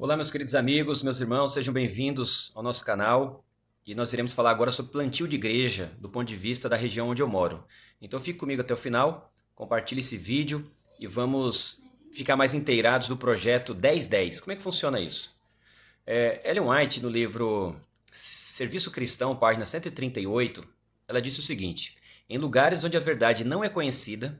Olá, meus queridos amigos, meus irmãos, sejam bem-vindos ao nosso canal. E nós iremos falar agora sobre plantio de igreja, do ponto de vista da região onde eu moro. Então fique comigo até o final, compartilhe esse vídeo e vamos ficar mais inteirados do projeto 1010. Como é que funciona isso? Ellen White, no livro Serviço Cristão, página 138, ela disse o seguinte: em lugares onde a verdade não é conhecida,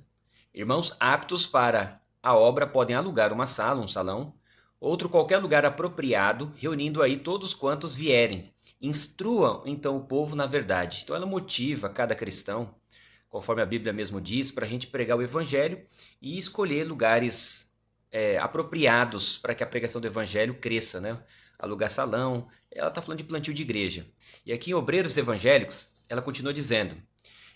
irmãos aptos para a obra podem alugar uma sala, um salão, outro qualquer lugar apropriado, reunindo aí todos quantos vierem. Instruam então o povo na verdade. Então ela motiva cada cristão, conforme a Bíblia mesmo diz, para a gente pregar o evangelho e escolher lugares apropriados para que a pregação do evangelho cresça, né? Alugar salão, ela está falando de plantio de igreja. E aqui em Obreiros Evangélicos, ela continua dizendo: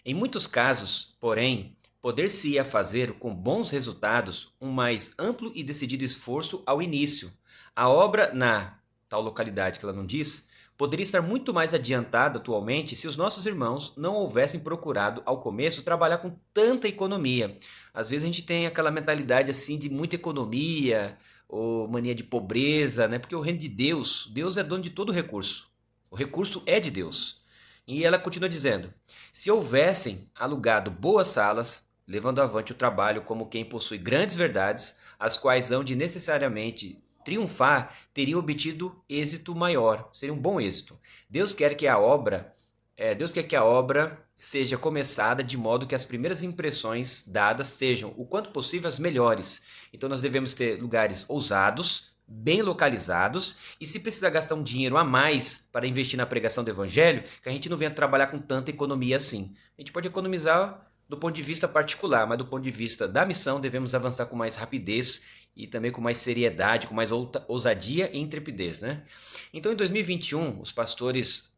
em muitos casos, porém, poder-se-ia fazer com bons resultados um mais amplo e decidido esforço ao início. A obra na tal localidade que ela não diz, poderia estar muito mais adiantada atualmente se os nossos irmãos não houvessem procurado ao começo trabalhar com tanta economia. Às vezes a gente tem aquela mentalidade assim de muita economia ou mania de pobreza, né? Porque o reino de Deus, Deus é dono de todo o recurso. O recurso é de Deus. E ela continua dizendo: se houvessem alugado boas salas, levando avante o trabalho como quem possui grandes verdades, as quais hão de necessariamente triunfar, teriam obtido êxito maior, seria um bom êxito. Deus quer que a obra, Deus quer que a obra seja começada de modo que as primeiras impressões dadas sejam, o quanto possível, as melhores. Então nós devemos ter lugares ousados, bem localizados, e se precisar gastar um dinheiro a mais para investir na pregação do evangelho, que a gente não venha trabalhar com tanta economia assim. A gente pode economizar do ponto de vista particular, mas do ponto de vista da missão devemos avançar com mais rapidez e também com mais seriedade, com mais ousadia e intrepidez, né? Então em 2021, os pastores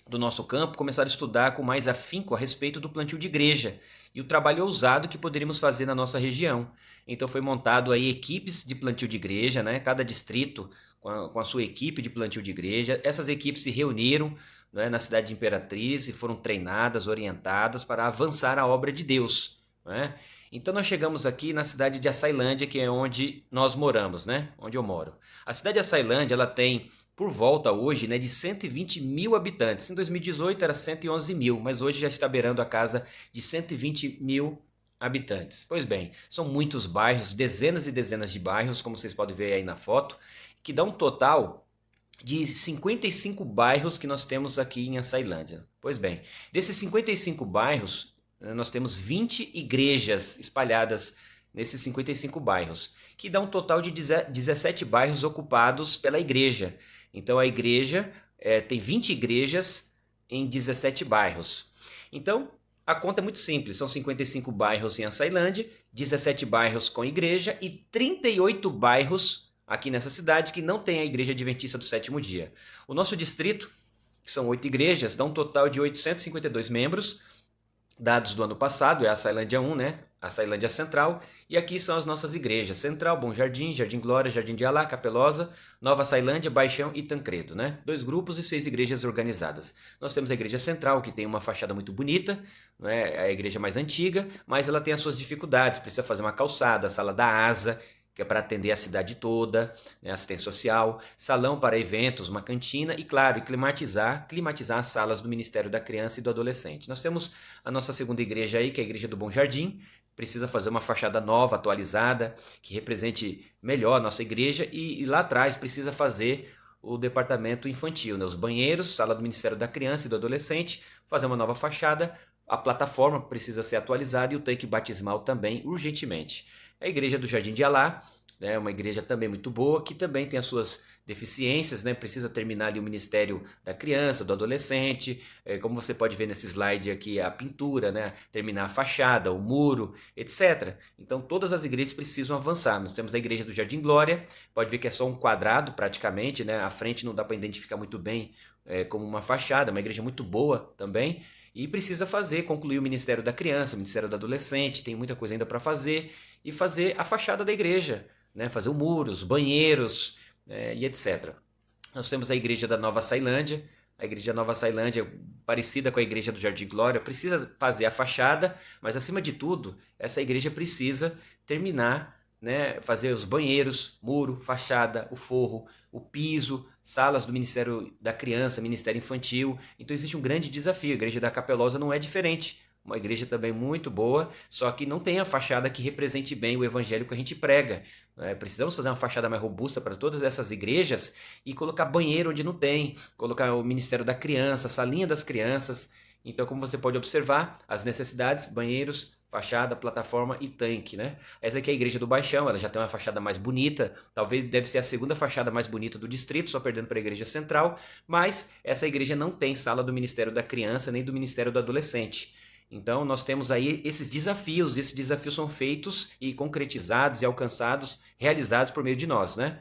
do nosso campo começaram a estudar com mais afinco a respeito do plantio de igreja e o trabalho ousado que poderíamos fazer na nossa região. Então foi montado aí equipes de plantio de igreja, né? Cada distrito com a sua equipe de plantio de igreja. Essas equipes se reuniram, né, na cidade de Imperatriz e foram treinadas, orientadas para avançar a obra de Deus, né? Então nós chegamos aqui na cidade de Açailândia, que é onde nós moramos, né? Onde eu moro. A cidade de Açailândia, ela tem por volta hoje, né, de 120 mil habitantes. Em 2018 era 111 mil, mas hoje já está beirando a casa de 120 mil habitantes. Pois bem, são muitos bairros, dezenas e dezenas de bairros, como vocês podem ver aí na foto, que dá um total de 55 bairros que nós temos aqui em Açailândia. Pois bem, desses 55 bairros, nós temos 20 igrejas espalhadas nesses 55 bairros, que dá um total de 17 bairros ocupados pela igreja. Então a igreja tem 20 igrejas em 17 bairros. Então a conta é muito simples, são 55 bairros em Açailândia, 17 bairros com igreja e 38 bairros aqui nessa cidade que não tem a igreja adventista do sétimo dia. O nosso distrito, que são 8 igrejas, dá um total de 852 membros, dados do ano passado, é a Açailândia 1, né? A Açailândia Central, e aqui são as nossas igrejas: Central, Bom Jardim, Jardim Glória, Jardim de Alá, Capelosa, Nova Açailândia, Baixão e Tancredo, né? 2 grupos e 6 igrejas organizadas. Nós temos a igreja Central, que tem uma fachada muito bonita, né? É a igreja mais antiga, mas ela tem as suas dificuldades, precisa fazer uma calçada, a sala da asa, que é para atender a cidade toda, né, assistência social, salão para eventos, uma cantina e, claro, climatizar as salas do Ministério da Criança e do Adolescente. Nós temos a nossa segunda igreja aí, que é a Igreja do Bom Jardim, precisa fazer uma fachada nova, atualizada, que represente melhor a nossa igreja e lá atrás precisa fazer o departamento infantil, né, os banheiros, sala do Ministério da Criança e do Adolescente, fazer uma nova fachada, a plataforma precisa ser atualizada e o tanque batismal também, urgentemente. A igreja do Jardim de Alá, né, uma igreja também muito boa, que também tem as suas deficiências, né, precisa terminar ali o ministério da criança, do adolescente, como você pode ver nesse slide aqui, a pintura, né, terminar a fachada, o muro, etc. Então todas as igrejas precisam avançar. Nós temos a igreja do Jardim Glória, pode ver que é só um quadrado praticamente, né, a frente não dá para identificar muito bem como uma fachada, uma igreja muito boa também, e precisa concluir o Ministério da Criança, o Ministério do Adolescente, tem muita coisa ainda para fazer, e fazer a fachada da igreja, né? Fazer o muro, os banheiros, e etc. Nós temos a igreja da Nova Açailândia, a igreja da Nova Açailândia, parecida com a igreja do Jardim Glória, precisa fazer a fachada, mas acima de tudo, essa igreja precisa terminar né, fazer os banheiros, muro, fachada, o forro, o piso, salas do Ministério da Criança, Ministério Infantil. Então existe um grande desafio. A Igreja da Capelosa não é diferente. Uma igreja também muito boa, só que não tem a fachada que represente bem o evangelho que a gente prega. Precisamos fazer uma fachada mais robusta para todas essas igrejas e colocar banheiro onde não tem, colocar o Ministério da Criança, salinha das crianças. Então, como você pode observar, as necessidades, banheiros, fachada, plataforma e tanque, né? Essa aqui é a Igreja do Baixão, ela já tem uma fachada mais bonita, talvez deve ser a segunda fachada mais bonita do distrito, só perdendo para a Igreja Central, mas essa igreja não tem sala do Ministério da Criança nem do Ministério do Adolescente. Então, nós temos aí esses desafios são feitos e concretizados e alcançados, realizados por meio de nós, né?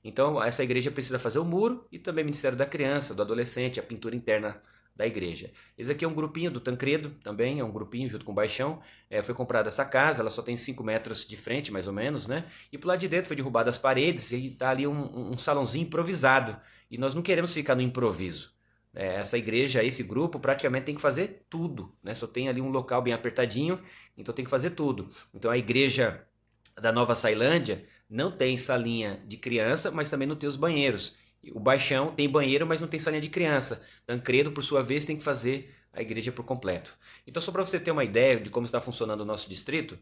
Então, essa igreja precisa fazer o muro e também o Ministério da Criança, do Adolescente, a pintura interna da igreja. Esse aqui é um grupinho do Tancredo, também é um grupinho junto com o Baixão. Foi comprada essa casa, ela só tem 5 metros de frente, mais ou menos, né? E pro lado de dentro foi derrubado as paredes e está ali um salãozinho improvisado. E nós não queremos ficar no improviso. Essa igreja, esse grupo, praticamente tem que fazer tudo, né? Só tem ali um local bem apertadinho, então tem que fazer tudo. Então a igreja da Nova Sailândia não tem salinha de criança, mas também não tem os banheiros. O Baixão tem banheiro, mas não tem salinha de criança. Tancredo, por sua vez, tem que fazer a igreja por completo. Então, só para você ter uma ideia de como está funcionando o nosso distrito,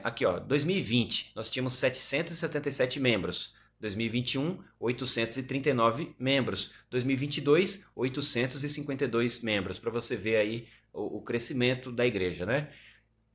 aqui ó, 2020 nós tínhamos 777 membros. 2021, 839 membros. 2022, 852 membros. Para você ver aí o crescimento da igreja, né?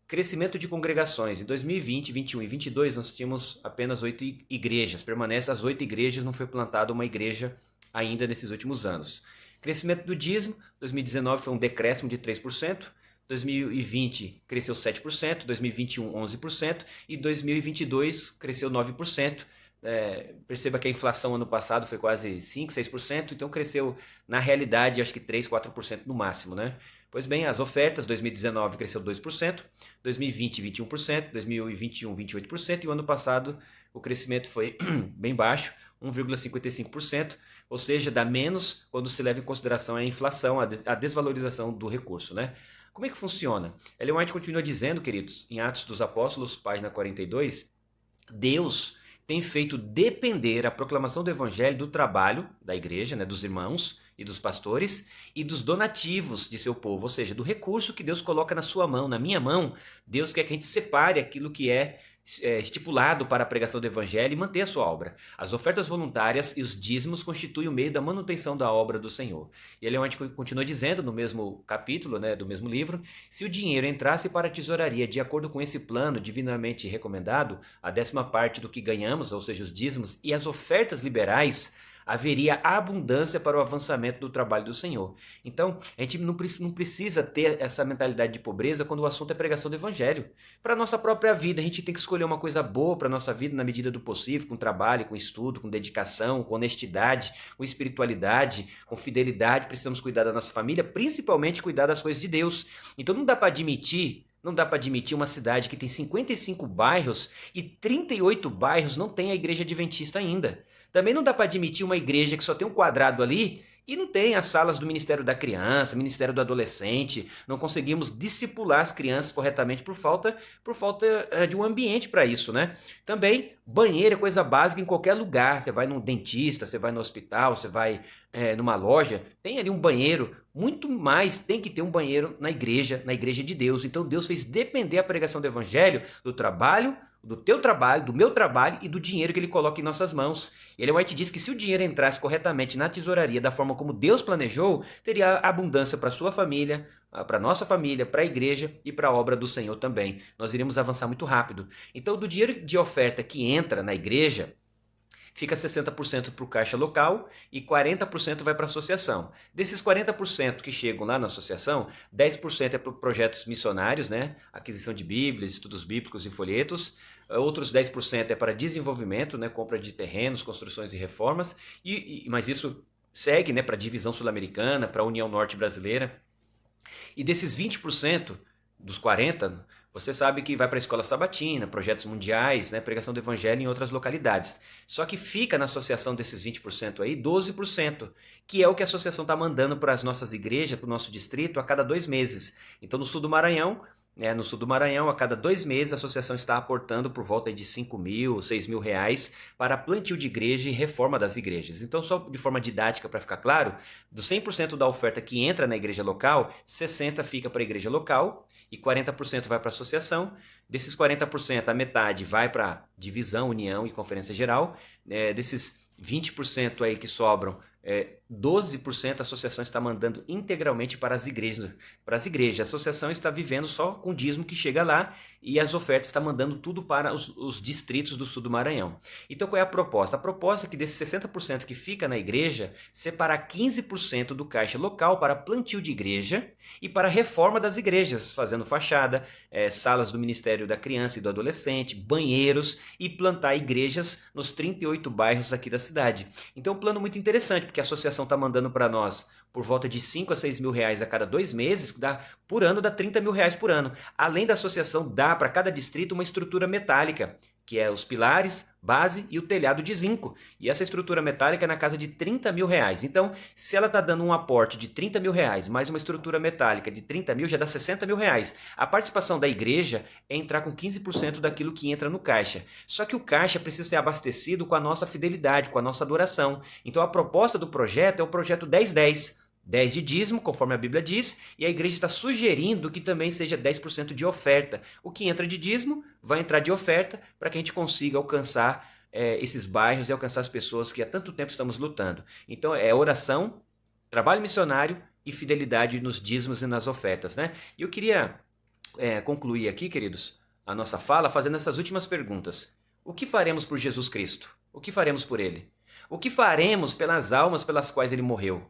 Crescimento de congregações. Em 2020, 21 e 22 nós tínhamos apenas 8 igrejas. Permanece as 8 igrejas, não foi plantada uma igreja ainda nesses últimos anos. Crescimento do dízimo, 2019 foi um decréscimo de 3%, 2020 cresceu 7%, 2021 11% e 2022 cresceu 9%. Perceba que a inflação ano passado foi quase 5, 6%, então cresceu na realidade acho que 3, 4% no máximo, né? Pois bem, as ofertas, 2019 cresceu 2%, 2020 21%, 2021 28% e o ano passado o crescimento foi bem baixo, 1,55%, ou seja, dá menos quando se leva em consideração a inflação, a desvalorização do recurso, né? Como é que funciona? Ellen White continua dizendo, queridos, em Atos dos Apóstolos, página 42, Deus tem feito depender a proclamação do evangelho do trabalho da igreja, né, dos irmãos e dos pastores e dos donativos de seu povo, ou seja, do recurso que Deus coloca na sua mão, na minha mão. Deus quer que a gente separe aquilo que é estipulado para a pregação do evangelho e manter a sua obra. As ofertas voluntárias e os dízimos constituem o meio da manutenção da obra do Senhor. E ele continua dizendo no mesmo capítulo, né, do mesmo livro, se o dinheiro entrasse para a tesouraria de acordo com esse plano divinamente recomendado, a 10ª parte do que ganhamos, ou seja, os dízimos e as ofertas liberais, haveria abundância para o avançamento do trabalho do Senhor. Então, a gente não precisa ter essa mentalidade de pobreza quando o assunto é pregação do evangelho. Para a nossa própria vida, a gente tem que escolher uma coisa boa para a nossa vida na medida do possível, com trabalho, com estudo, com dedicação, com honestidade, com espiritualidade, com fidelidade. Precisamos cuidar da nossa família, principalmente cuidar das coisas de Deus. Então não dá para admitir uma cidade que tem 55 bairros e 38 bairros não tem a igreja adventista ainda. Também não dá para admitir uma igreja que só tem um quadrado ali e não tem as salas do Ministério da Criança, Ministério do Adolescente. Não conseguimos discipular as crianças corretamente por falta de um ambiente para isso, né? Também, banheiro é coisa básica em qualquer lugar. Você vai num dentista, você vai no hospital, você vai numa loja, tem ali um banheiro. Muito mais tem que ter um banheiro na igreja de Deus. Então Deus fez depender a pregação do evangelho do trabalho, do teu trabalho, do meu trabalho e do dinheiro que ele coloca em nossas mãos. Ellen White diz que se o dinheiro entrasse corretamente na tesouraria da forma como Deus planejou, teria abundância para a sua família, para a nossa família, para a igreja e para a obra do Senhor também. Nós iremos avançar muito rápido. Então, do dinheiro de oferta que entra na igreja, fica 60% para o caixa local e 40% vai para a associação. Desses 40% que chegam lá na associação, 10% é para projetos missionários, né? Aquisição de Bíblias, estudos bíblicos e folhetos. Outros 10% é para desenvolvimento, né? Compra de terrenos, construções e reformas. Mas isso segue, né? Para a divisão sul-americana, para a União Norte Brasileira. E desses 20% dos 40%, você sabe que vai para a escola sabatina, projetos mundiais, né, pregação do evangelho em outras localidades. Só que fica na associação desses 20% aí, 12%, que é o que a associação está mandando para as nossas igrejas, para o nosso distrito, a cada 2 meses. Então, no sul do Maranhão, né, no sul do Maranhão, a cada 2 meses a associação está aportando por volta de 5.000, 6.000 reais para plantio de igreja e reforma das igrejas. Então, só de forma didática para ficar claro, do 100% da oferta que entra na igreja local, 60% fica para a igreja local e 40% vai para a associação. Desses 40%, a metade vai para divisão, união e conferência geral. Desses 20% aí que sobram, 12% a associação está mandando integralmente para as igrejas. A associação está vivendo só com o dízimo que chega lá e as ofertas está mandando tudo para os distritos do sul do Maranhão. Então qual é a proposta? A proposta é que desses 60% que fica na igreja, separar 15% do caixa local para plantio de igreja e para reforma das igrejas, fazendo fachada, salas do Ministério da Criança e do Adolescente, banheiros e plantar igrejas nos 38 bairros aqui da cidade. Então é um plano muito interessante, porque a associação está mandando para nós por volta de 5 a 6 mil reais a cada 2 meses, que por ano dá 30 mil reais por ano. Além da associação dar para cada distrito uma estrutura metálica, que é os pilares, base e o telhado de zinco. E essa estrutura metálica é na casa de 30 mil reais. Então, se ela está dando um aporte de 30 mil reais, mais uma estrutura metálica de 30 mil, já dá 60 mil reais. A participação da igreja é entrar com 15% daquilo que entra no caixa. Só que o caixa precisa ser abastecido com a nossa fidelidade, com a nossa adoração. Então, a proposta do projeto é o projeto 10-10. 10 de dízimo, conforme a Bíblia diz, e a igreja está sugerindo que também seja 10% de oferta. O que entra de dízimo vai entrar de oferta para que a gente consiga alcançar esses bairros e alcançar as pessoas que há tanto tempo estamos lutando. Então é oração, trabalho missionário e fidelidade nos dízimos e nas ofertas, né? E eu queria concluir aqui, queridos, a nossa fala fazendo essas últimas perguntas. O que faremos por Jesus Cristo? O que faremos por Ele? O que faremos pelas almas pelas quais Ele morreu?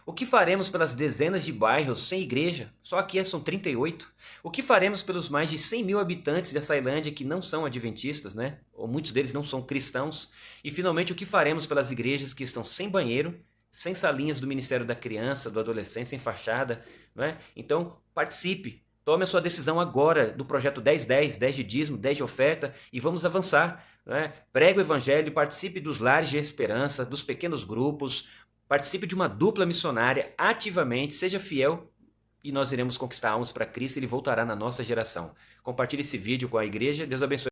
O que faremos pelas dezenas de bairros sem igreja? Só aqui são 38. O que faremos pelos mais de 100 mil habitantes de Açailândia que não são adventistas, né? Ou muitos deles não são cristãos? E finalmente, o que faremos pelas igrejas que estão sem banheiro, sem salinhas do Ministério da Criança, do Adolescente, sem fachada, não é? Então, participe. Tome a sua decisão agora do projeto 10-10, 10 de dízimo, 10 de oferta e vamos avançar. Não é? Pregue o evangelho, participe dos lares de esperança, dos pequenos grupos, participe de uma dupla missionária ativamente, seja fiel e nós iremos conquistar almas para Cristo e Ele voltará na nossa geração. Compartilhe esse vídeo com a igreja. Deus abençoe.